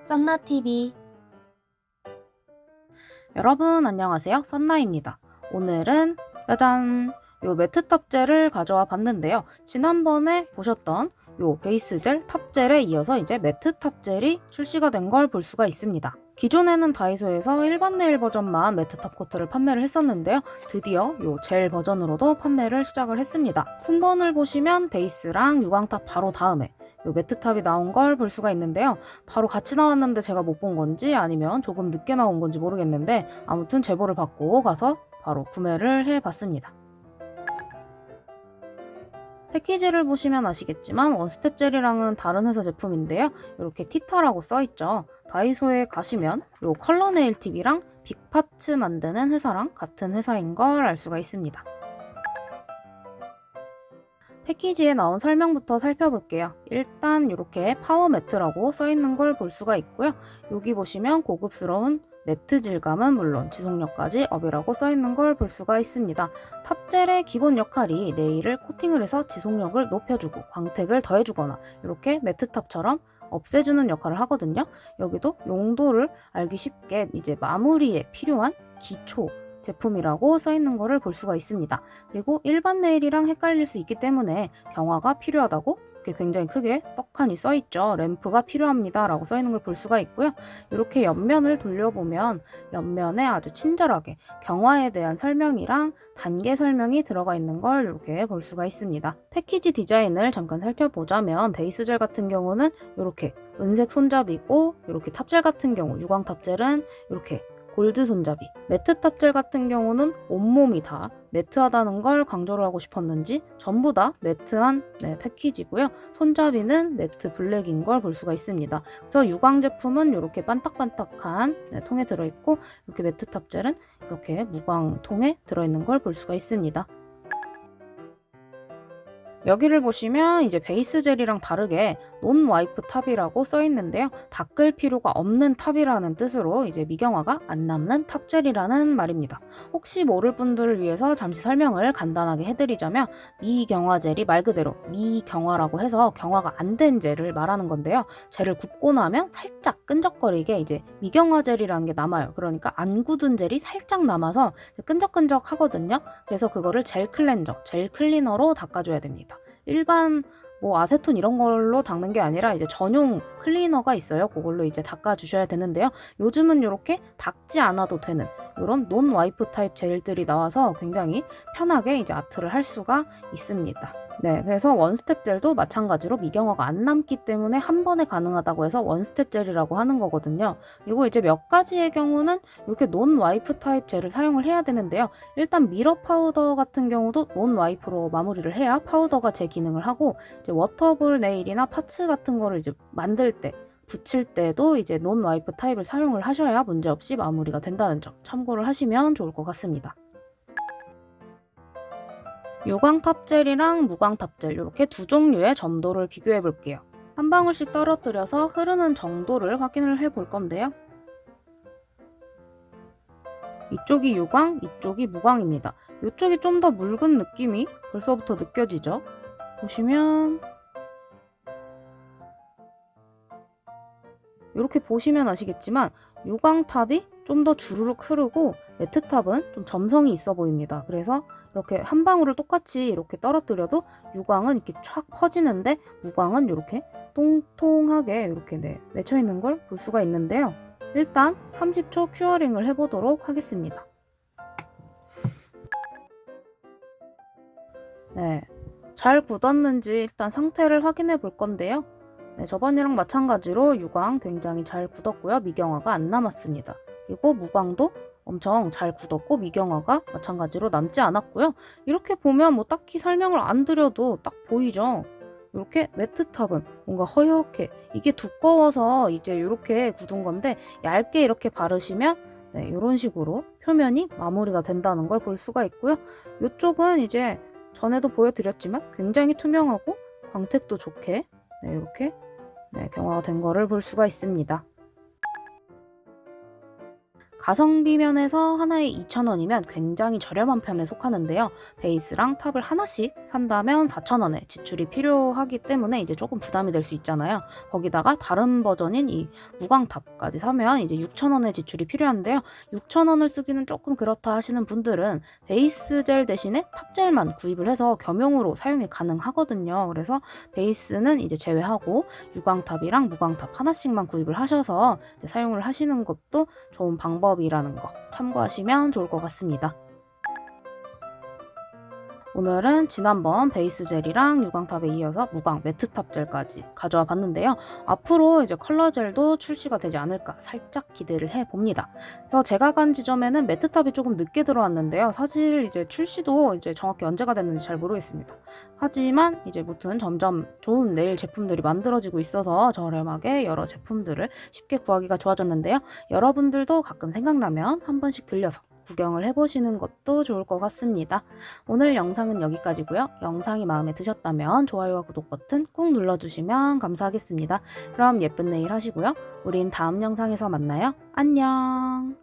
썬나TV. 여러분 안녕하세요. 썬나입니다. 오늘은 짜잔! 요 매트 탑젤을 가져와 봤는데요. 지난번에 보셨던 요 베이스 젤, 탑젤에 이어서 이제 매트 탑젤이 출시가 된 걸 볼 수가 있습니다. 기존에는 다이소에서 일반 네일 버전만 매트 탑 코트를 판매를 했었는데요. 드디어 요 젤 버전으로도 판매를 시작을 했습니다. 품번을 보시면 베이스랑 유광탑 바로 다음에 요 매트탑이 나온 걸 볼 수가 있는데요. 바로 같이 나왔는데 제가 못 본 건지 아니면 조금 늦게 나온 건지 모르겠는데 아무튼 제보를 받고 가서 바로 구매를 해봤습니다. 패키지를 보시면 아시겠지만 원스텝 젤이랑은 다른 회사 제품인데요. 이렇게 티타라고 써있죠. 다이소에 가시면 요 컬러 네일 팁이랑 빅파츠 만드는 회사랑 같은 회사인 걸 알 수가 있습니다. 패키지에 나온 설명부터 살펴볼게요. 일단 이렇게 파워 매트라고 써있는 걸 볼 수가 있고요. 여기 보시면 고급스러운 매트 질감은 물론 지속력까지 업이라고 써있는 걸 볼 수가 있습니다. 탑젤의 기본 역할이 네일을 코팅을 해서 지속력을 높여주고 광택을 더해주거나 이렇게 매트탑처럼 없애주는 역할을 하거든요. 여기도 용도를 알기 쉽게 이제 마무리에 필요한 기초 제품이라고 써있는 거를 볼 수가 있습니다. 그리고 일반 네일이랑 헷갈릴 수 있기 때문에 경화가 필요하다고 이렇게 굉장히 크게 떡하니 써있죠. 램프가 필요합니다 라고 써있는 걸 볼 수가 있고요. 이렇게 옆면을 돌려보면 옆면에 아주 친절하게 경화에 대한 설명이랑 단계 설명이 들어가 있는 걸 이렇게 볼 수가 있습니다. 패키지 디자인을 잠깐 살펴보자면 베이스 젤 같은 경우는 이렇게 은색 손잡이고 이렇게 탑젤 같은 경우 유광 탑젤은 이렇게 골드 손잡이, 매트 탑젤 같은 경우는 온몸이 다 매트하다는 걸 강조를 하고 싶었는지 전부 다 매트한 패키지고요. 손잡이는 매트 블랙인 걸 볼 수가 있습니다. 그래서 유광 제품은 이렇게 반딱반딱한 통에 들어있고 이렇게 매트 탑젤은 이렇게 무광 통에 들어있는 걸 볼 수가 있습니다. 여기를 보시면 이제 베이스 젤이랑 다르게 논 와이프 탑이라고 써 있는데요. 닦을 필요가 없는 탑이라는 뜻으로 이제 미경화가 안 남는 탑젤이라는 말입니다. 혹시 모를 분들을 위해서 잠시 설명을 간단하게 해드리자면 미경화 젤이 말 그대로 미경화라고 해서 경화가 안 된 젤을 말하는 건데요. 젤을 굽고 나면 살짝 끈적거리게 이제 미경화 젤이라는 게 남아요. 그러니까 안 굳은 젤이 살짝 남아서 끈적끈적 하거든요. 그래서 그거를 젤 클렌저, 젤 클리너로 닦아줘야 됩니다. 일반 뭐 아세톤 이런 걸로 닦는 게 아니라 이제 전용 클리너가 있어요. 그걸로 이제 닦아주셔야 되는데요. 요즘은 이렇게 닦지 않아도 되는 이런 논 와이프 타입 젤들이 나와서 굉장히 편하게 이제 아트를 할 수가 있습니다. 네, 그래서 원스텝 젤도 마찬가지로 미경화가 안 남기 때문에 한 번에 가능하다고 해서 원스텝 젤이라고 하는 거거든요. 그리고 이제 몇 가지의 경우는 이렇게 논 와이프 타입 젤을 사용을 해야 되는데요. 일단 미러 파우더 같은 경우도 논 와이프로 마무리를 해야 파우더가 제 기능을 하고 이제 워터볼 네일이나 파츠 같은 거를 이제 만들 때 붙일 때도 이제 논 와이프 타입을 사용을 하셔야 문제없이 마무리가 된다는 점 참고를 하시면 좋을 것 같습니다. 유광 탑젤이랑 무광 탑젤 이렇게 두 종류의 점도를 비교해 볼게요. 한 방울씩 떨어뜨려서 흐르는 정도를 확인을 해 볼 건데요. 이쪽이 유광, 이쪽이 무광입니다. 이쪽이 좀 더 묽은 느낌이 벌써부터 느껴지죠? 보시면 이렇게 보시면 아시겠지만 유광탑이 좀 더 주르륵 흐르고 매트탑은 좀 점성이 있어 보입니다. 그래서 이렇게 한 방울을 똑같이 이렇게 떨어뜨려도 유광은 이렇게 촥 퍼지는데 무광은 이렇게 통통하게 이렇게 맺혀 있는 걸 볼 수가 있는데요. 일단 30초 큐어링을 해보도록 하겠습니다. 네, 잘 굳었는지 일단 상태를 확인해 볼 건데요. 네, 저번이랑 마찬가지로 유광 굉장히 잘 굳었고요. 미경화가 안 남았습니다. 그리고 무광도 엄청 잘 굳었고 미경화가 마찬가지로 남지 않았고요. 이렇게 보면 뭐 딱히 설명을 안 드려도 딱 보이죠. 이렇게 매트탑은 뭔가 허옇게 이게 두꺼워서 이제 이렇게 굳은 건데 얇게 이렇게 바르시면 네, 이런 식으로 표면이 마무리가 된다는 걸 볼 수가 있고요. 이쪽은 이제 전에도 보여드렸지만 굉장히 투명하고 광택도 좋게 이렇게 경화가 된 거를 볼 수가 있습니다. 가성비 면에서 하나에 2,000원이면 굉장히 저렴한 편에 속하는데요. 베이스랑 탑을 하나씩 산다면 4,000원의 지출이 필요하기 때문에 이제 조금 부담이 될 수 있잖아요. 거기다가 다른 버전인 이 무광탑까지 사면 이제 6,000원의 지출이 필요한데요. 6,000원을 쓰기는 조금 그렇다 하시는 분들은 베이스 젤 대신에 탑젤만 구입을 해서 겸용으로 사용이 가능하거든요. 그래서 베이스는 이제 제외하고 유광탑이랑 무광탑 하나씩만 구입을 하셔서 이제 사용을 하시는 것도 좋은 방법이라는 거 참고하시면 좋을 것 같습니다. 오늘은 지난번 베이스 젤이랑 유광탑에 이어서 무광 매트탑 젤까지 가져와 봤는데요. 앞으로 이제 컬러 젤도 출시가 되지 않을까 살짝 기대를 해봅니다. 그래서 제가 간 지점에는 매트탑이 조금 늦게 들어왔는데요. 사실 이제 출시도 이제 정확히 언제가 됐는지 잘 모르겠습니다. 하지만 이제 무튼 점점 좋은 네일 제품들이 만들어지고 있어서 저렴하게 여러 제품들을 쉽게 구하기가 좋아졌는데요. 여러분들도 가끔 생각나면 한 번씩 들려서 구경을 해보시는 것도 좋을 것 같습니다. 오늘 영상은 여기까지고요. 영상이 마음에 드셨다면 좋아요와 구독 버튼 꾹 눌러주시면 감사하겠습니다. 그럼 예쁜 내일 하시고요. 우린 다음 영상에서 만나요. 안녕.